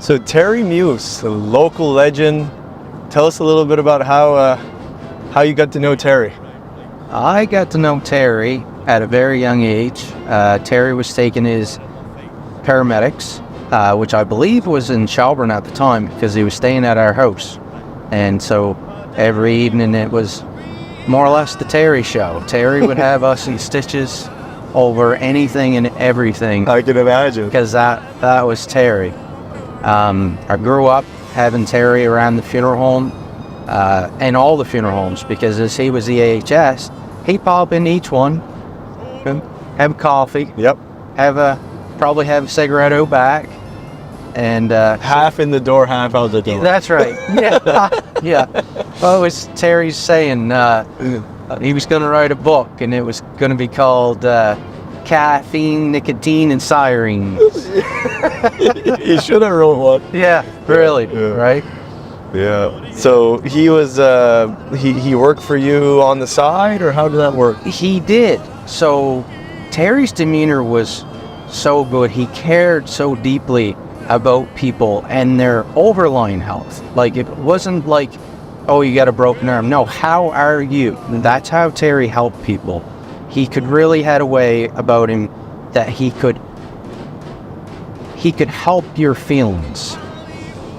So Terry Muse, a local legend. Tell us a little bit about how you got to know Terry. I got to know Terry at a very young age. Terry was taking his paramedics, which I believe was in Shelburne at the time, because he was staying at our house. And so every evening it was more or less the Terry show. Terry would have us in stitches over anything and everything. I can imagine. Because that was Terry. I grew up having Terry around the funeral home, and all the funeral homes, because as he was the AHS, he'd pop in each one, have coffee, Yep. probably have a cigarette out back, and Half in the door, half out the door. that's right. Yeah. Well, it was Terry's saying he was going to write a book, and it was going to be called Caffeine, Nicotine, and Sirens. You should have wrote one. Yeah, really, Yeah. right? Yeah. So he was he worked for you on the side, or how did that work? He did. So Terry's demeanor was so good. He cared so deeply about people and their overlying health. Like, it wasn't like, oh, you got a broken arm. No, how are you? That's how Terry helped people. He could really had a way about him that he could help your feelings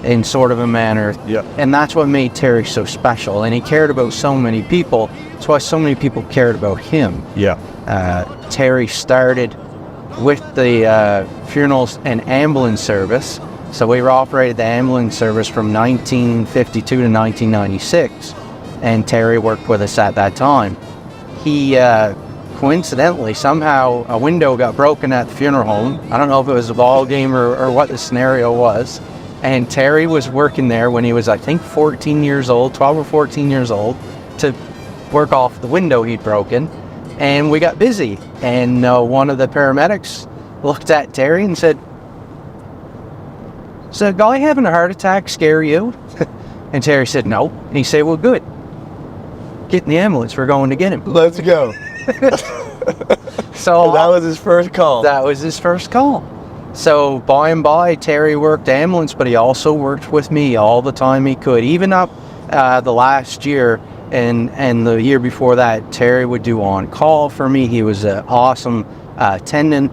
in sort of a manner. Yeah. And that's what made Terry so special. And he cared about so many people. That's why so many people cared about him. Yeah. Terry started with the funerals and ambulance service. So we operated the ambulance service from 1952 to 1996. And Terry worked with us at that time. He coincidentally, somehow a window got broken at the funeral home. I don't know if it was a ball game or what the scenario was. And Terry was working there when he was, I think, 14 years old, 12 or 14 years old, to work off the window he'd broken. And we got busy. And one of the paramedics looked at Terry and said, "Is a guy having a heart attack scare you?" And Terry said, "No." And he said, "Well, good. Get in the ambulance. We're going to get him." Let's go. So that was his first call. That was his first call. So by and by, Terry worked ambulance, but he also worked with me all the time he could. Even up the last year and the year before that, Terry would do on call for me. He was an awesome attendant,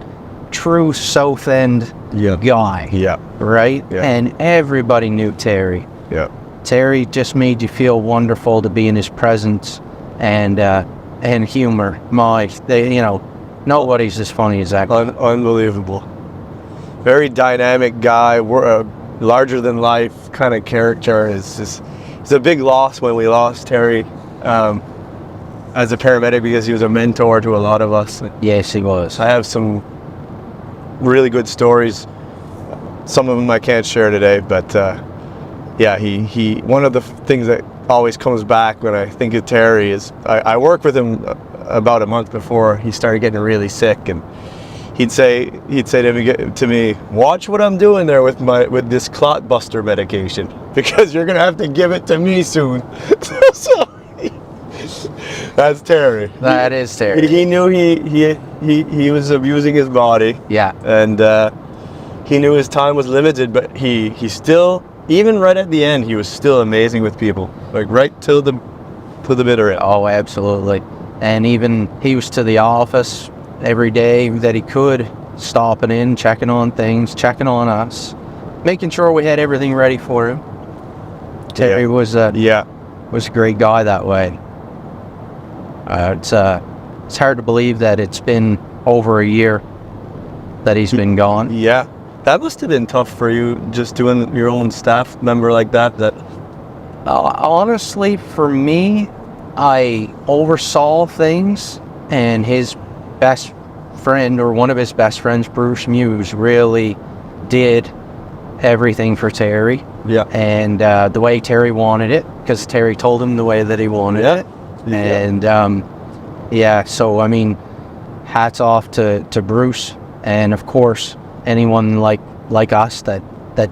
true South End guy. Yeah. Right? Yeah. And everybody knew Terry. Yeah. Terry just made you feel wonderful to be in his presence, and humor. Nobody's as funny as that guy. Unbelievable. Very dynamic guy, larger than life kind of character. It's a big loss when we lost Terry as a paramedic, because he was a mentor to a lot of us. Yes, he was. I have some really good stories. Some of them I can't share today, but he one of the things that always comes back when I think of Terry is I worked with him about a month before he started getting really sick, and he'd say to me, "Watch what I'm doing there with this clot buster medication, because you're gonna have to give it to me soon." So that's Terry. That is Terry. He knew he was abusing his body. Yeah. And he knew his time was limited, but he still, even right at the end, he was still amazing with people, like right till the bitter end. Oh, absolutely. And even he was to the office every day that he could, stopping in, checking on things, checking on us, making sure we had everything ready for him. Terry was a great guy that way. It's hard to believe that it's been over a year that he's been gone. Yeah. That must have been tough for you, just doing your own staff member like that. Honestly, for me, I oversaw things, and his best friend, or one of his best friends, Bruce Muse, really did everything for Terry. Yeah. And the way Terry wanted it, because Terry told him the way that he wanted it. And so I mean, hats off to Bruce, and of course anyone like us that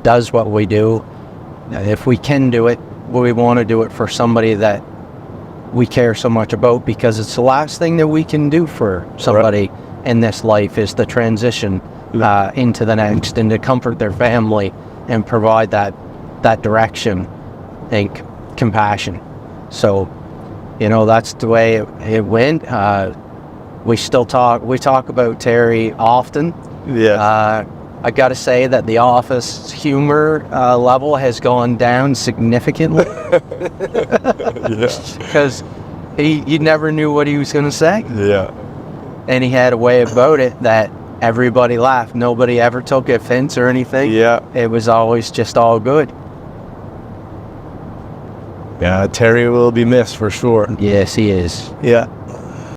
does what we do. If we can do it, we want to do it for somebody that we care so much about, because it's the last thing that we can do for somebody in this life is the transition into the next, and to comfort their family and provide that direction and compassion. So, that's the way it went. We talk about Terry often. Yeah. I got to say that the office humor level has gone down significantly. Because you never knew what he was going to say. Yeah. And he had a way about it that everybody laughed. Nobody ever took offense or anything. Yeah. It was always just all good. Yeah, Terry will be missed for sure. Yes, he is. Yeah.